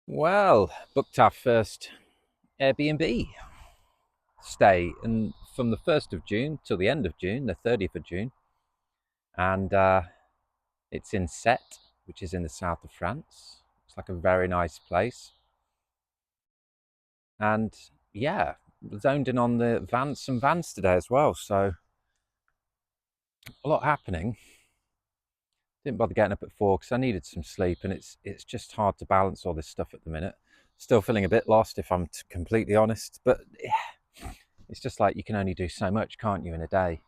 Well, booked our first Airbnb stay, and from the 1st of June till the end of June, the 30th of June, and it's in Sète, which is in the south of France. It's like a very nice place, and yeah, zoned in on the some vans today as well. So a lot happening. Didn't bother getting up at 4 because I needed some sleep, and it's just hard to balance all this stuff at the minute. Still feeling a bit lost, if I'm completely honest, but yeah, it's just like you can only do so much, can't you, in a day?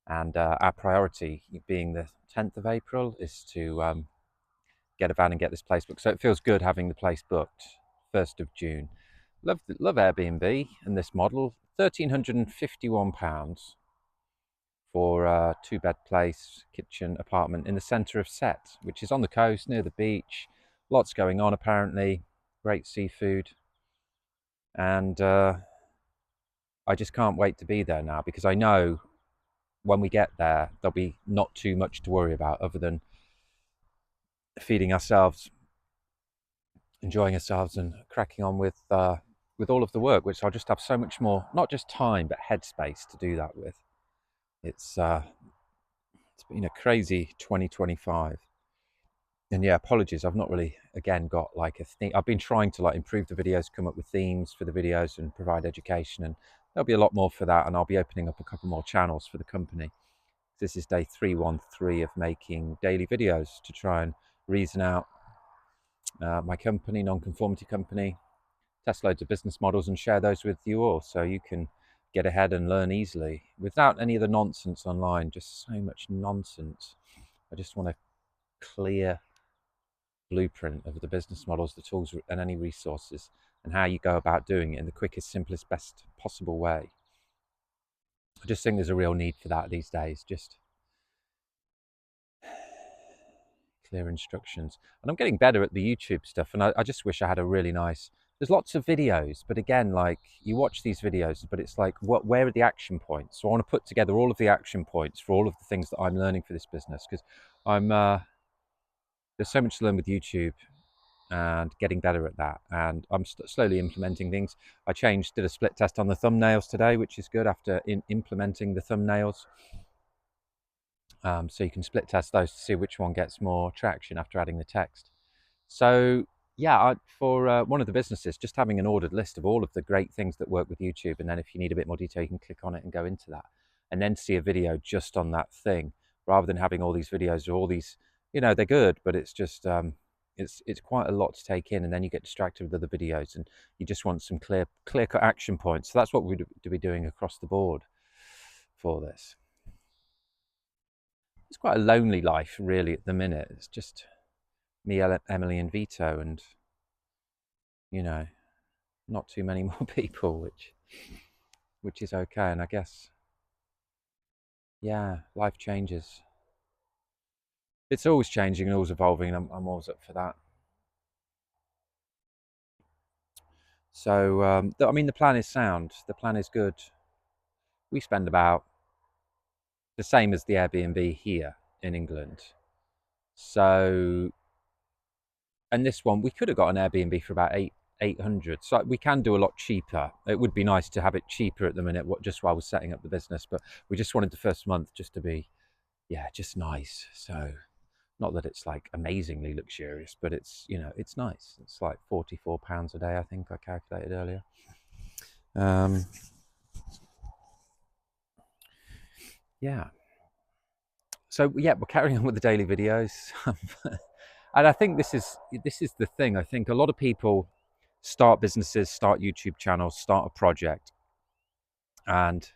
And our priority, being the 10th of April, is to get a van and get this place booked. So it feels good having the place booked 1st of June. Love Airbnb and this model. £1,351 for a two-bed place, kitchen, apartment in the centre of Sète, which is on the coast near the beach. Lots going on apparently. Great seafood. And I just can't wait to be there now, because I know when we get there, there'll be not too much to worry about other than feeding ourselves, enjoying ourselves, and cracking on with all of the work, which I'll just have so much more, not just time, but headspace to do that with. It's been a crazy 2025. And yeah, apologies, I've not really, again, got like a theme. I've been trying to like improve the videos, come up with themes for the videos and provide education, and there'll be a lot more for that, and I'll be opening up a couple more channels for the company. This is day 313 of making daily videos to try and reason out my company, nonconformity company, test loads of business models and share those with you all, so you can get ahead and learn easily without any of the nonsense online. Just so much nonsense. I just want a clear blueprint of the business models, the tools, and any resources, and how you go about doing it in the quickest, simplest, best possible way. I just think there's a real need for that these days. Just clear instructions. And I'm getting better at the YouTube stuff, and I just wish I had a really nice, there's lots of videos, but again, like, you watch these videos, but it's like, where are the action points? So I want to put together all of the action points for all of the things that I'm learning for this business, because I'm there's so much to learn with YouTube and getting better at that, and I'm slowly implementing things. I did a split test on the thumbnails today, which is good, after implementing the thumbnails. So you can split test those to see which one gets more traction after adding the text. So yeah, for one of the businesses, just having an ordered list of all of the great things that work with YouTube, and then if you need a bit more detail, you can click on it and go into that, and then see a video just on that thing, rather than having all these videos or all these, they're good, but it's just it's quite a lot to take in, and then you get distracted with other videos, and you just want some clear cut action points. So that's what we'd be doing across the board for this. It's quite a lonely life, really, at the minute. It's just me, Emily, and Vito, and not too many more people, which is okay. And I guess, yeah, life changes. It's always changing and always evolving, and I'm always up for that. So I mean, the plan is sound. The plan is good. We spend about the same as the Airbnb here in England. So, and this one, we could have got an Airbnb for about 800. So we can do a lot cheaper. It would be nice to have it cheaper at the minute, just while we're setting up the business. But we just wanted the first month just to be, yeah, just nice. So not that it's like amazingly luxurious, but it's nice. It's like £44 a day, I think I calculated earlier. Yeah. So yeah, we're carrying on with the daily videos. And I think this is the thing. I think a lot of people start businesses, start YouTube channels, start a project, and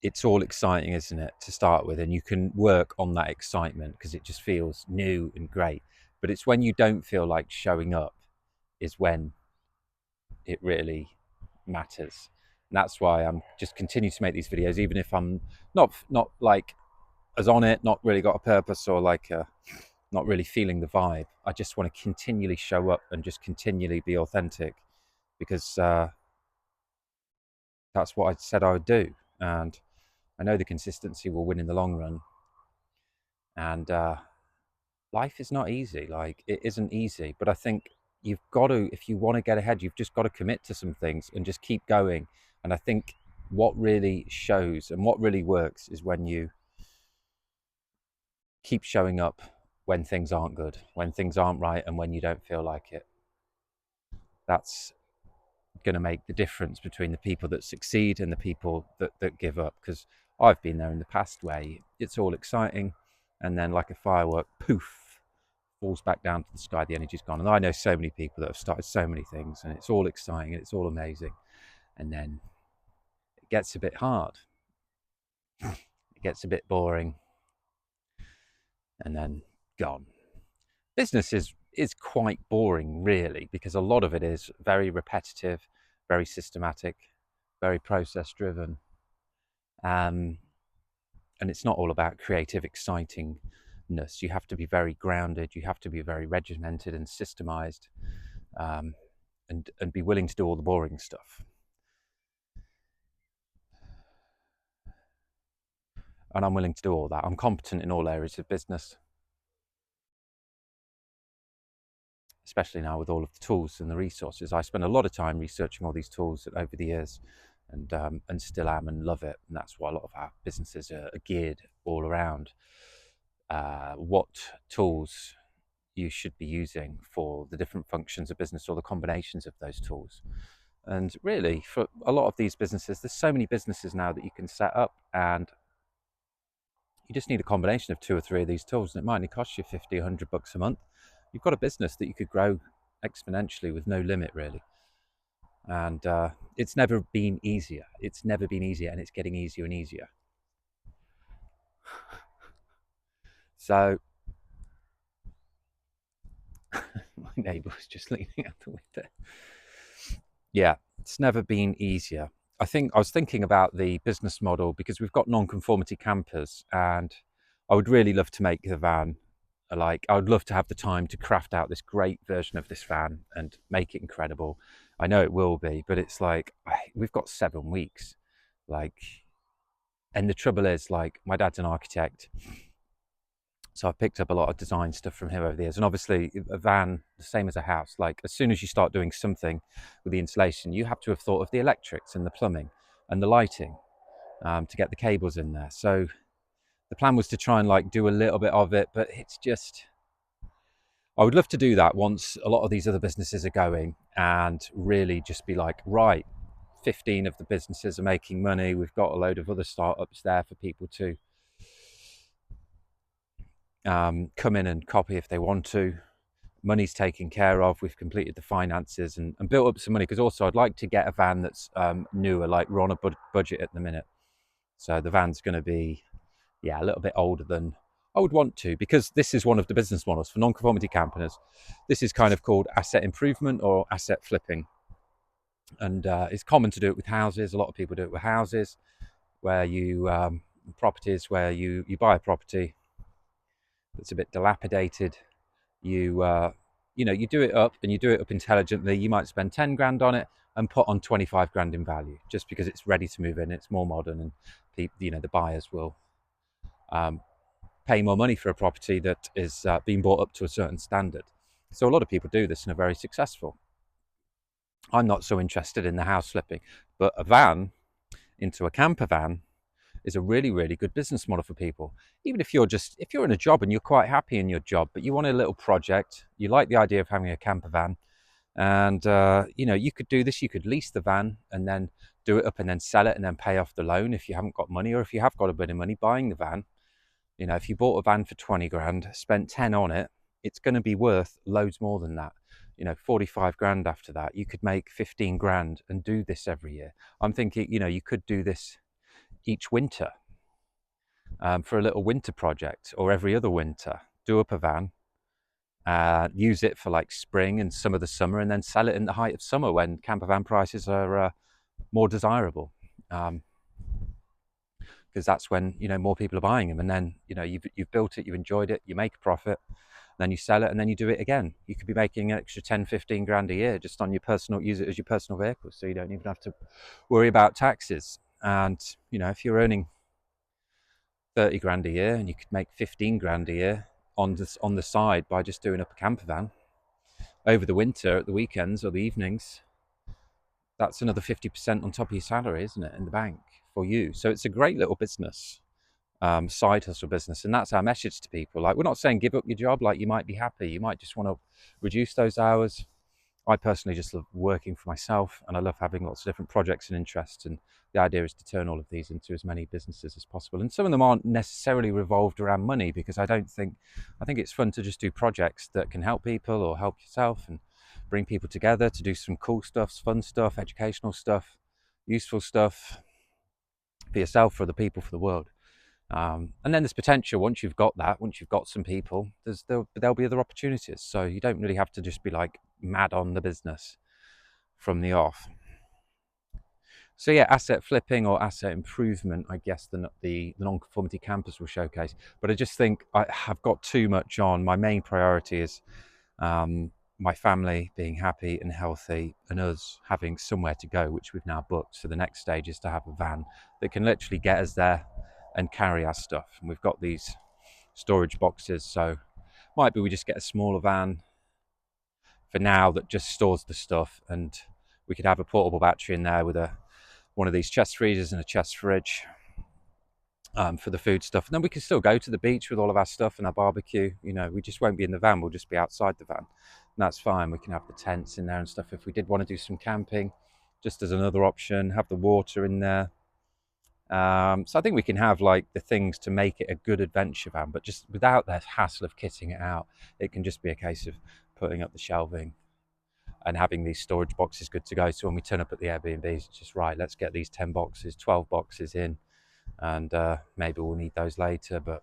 it's all exciting, isn't it, to start with? And you can work on that excitement because it just feels new and great. But it's when you don't feel like showing up is when it really matters. And that's why I'm just continue to make these videos, even if I'm not like as on it, not really got a purpose, or like not really feeling the vibe. I just want to continually show up and just continually be authentic, because that's what I said I would do. And I know the consistency will win in the long run. And life is not easy. Like, it isn't easy. But I think you've got to, if you want to get ahead, you've just got to commit to some things and just keep going. And I think what really shows and what really works is when you keep showing up when things aren't good, when things aren't right, and when you don't feel like it. That's going to make the difference between the people that succeed and the people that give up. Because I've been there in the past where it's all exciting, and then like a firework, poof, falls back down to the sky, the energy's gone. And I know so many people that have started so many things, and it's all exciting and it's all amazing, and then it gets a bit hard, it gets a bit boring, and then gone. Business is quite boring, really, because a lot of it is very repetitive, very systematic, very process driven, and it's not all about creative excitingness. You have to be very grounded, you have to be very regimented and systemized, and be willing to do all the boring stuff. And I'm willing to do all that. I'm competent in all areas of business, especially now with all of the tools and the resources. I spend a lot of time researching all these tools over the years, and still am and love it. And that's why a lot of our businesses are geared all around what tools you should be using for the different functions of business, or the combinations of those tools. And really, for a lot of these businesses, there's so many businesses now that you can set up, and you just need a combination of 2 or 3 of these tools, and it might only cost you 50, $100 a month. You've got a business that you could grow exponentially with no limit, really. And it's never been easier. It's never been easier, and it's getting easier and easier. So my neighbour was just leaning out the window. Yeah, it's never been easier. I was thinking about the business model, because we've got nonconformity campers, and I would really love to make the van I would love to have the time to craft out this great version of this van and make it incredible. I know it will be, but it's like we've got 7 weeks. And the trouble is, my dad's an architect, so I've picked up a lot of design stuff from him over the years. And obviously, a van, the same as a house, as soon as you start doing something with the insulation, you have to have thought of the electrics and the plumbing and the lighting to get the cables in there. So the plan was to try and do a little bit of it, but it's just, I would love to do that once a lot of these other businesses are going, and really just be like, right, 15 of the businesses are making money. We've got a load of other startups there for people to come in and copy if they want to. Money's taken care of. We've completed the finances and built up some money, because also I'd like to get a van that's newer. We're on a budget at the minute, so the van's going to be a little bit older than I would want to, because this is one of the business models for non-conformity campers. This is kind of called asset improvement or asset flipping, and it's common to do it with houses. A lot of people do it with houses, where you properties where you buy a property that's a bit dilapidated. You do it up, and you do it up intelligently. You might spend 10 grand on it and put on 25 grand in value, just because it's ready to move in, it's more modern, and the buyers will pay more money for a property that is being bought up to a certain standard. So a lot of people do this and are very successful. I'm not so interested in the house flipping, but a van into a camper van is a really, really good business model for people. Even if you're in a job and you're quite happy in your job, but you want a little project, you like the idea of having a camper van, and you could do this. You could lease the van and then do it up and then sell it and then pay off the loan if you haven't got money, or if you have got a bit of money buying the van. If you bought a van for 20 grand, spent 10 on it, it's going to be worth loads more than that. 45 grand after that. You could make 15 grand and do this every year. I'm thinking, you could do this each winter for a little winter project, or every other winter. Do up a van, use it for spring and some of the summer, and then sell it in the height of summer when camper van prices are more desirable. Because that's when more people are buying them, and then you've built it, you've enjoyed it, you make a profit, then you sell it, and then you do it again. You could be making an extra 10-15 grand a year just on use it as your personal vehicle, so you don't even have to worry about taxes. And if you're earning 30 grand a year, and you could make 15 grand a year on the side by just doing up a camper van, over the winter at the weekends or the evenings, that's another 50% on top of your salary, isn't it, in the bank for you? So it's a great little business, side hustle business. And that's our message to people. Like, we're not saying give up your job. Like, you might be happy. You might just want to reduce those hours. I personally just love working for myself, and I love having lots of different projects and interests. And the idea is to turn all of these into as many businesses as possible. And some of them aren't necessarily revolved around money, because I think it's fun to just do projects that can help people or help yourself and bring people together to do some cool stuff, fun stuff, educational stuff, useful stuff for yourself, for other people, for the world. And then there's potential once you've got some people, there'll be other opportunities. So you don't really have to just be like mad on the business from the off. So yeah, asset flipping or asset improvement, I guess the nonconformity campus will showcase. But I just think I have got too much on. My main priority is my family being happy and healthy, and us having somewhere to go, which we've now booked. So the next stage is to have a van that can literally get us there and carry our stuff. And we've got these storage boxes, so might be we just get a smaller van for now that just stores the stuff, and we could have a portable battery in there with one of these chest freezers and a chest fridge for the food stuff. And then we can still go to the beach with all of our stuff and our barbecue. We just won't be in the van, we'll just be outside the van, and that's fine. We can have the tents in there and stuff if we did want to do some camping, just as another option, have the water in there. So I think we can have like the things to make it a good adventure van, but just without the hassle of kitting it out. It can just be a case of putting up the shelving and having these storage boxes good to go. So when we turn up at the Airbnbs, it's just right, let's get these 10 boxes, 12 boxes in, and maybe we'll need those later. But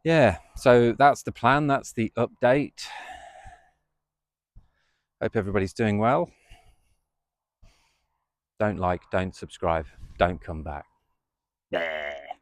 yeah, so that's the plan, that's the update. Hope everybody's doing well. Don't like, don't subscribe, don't come back.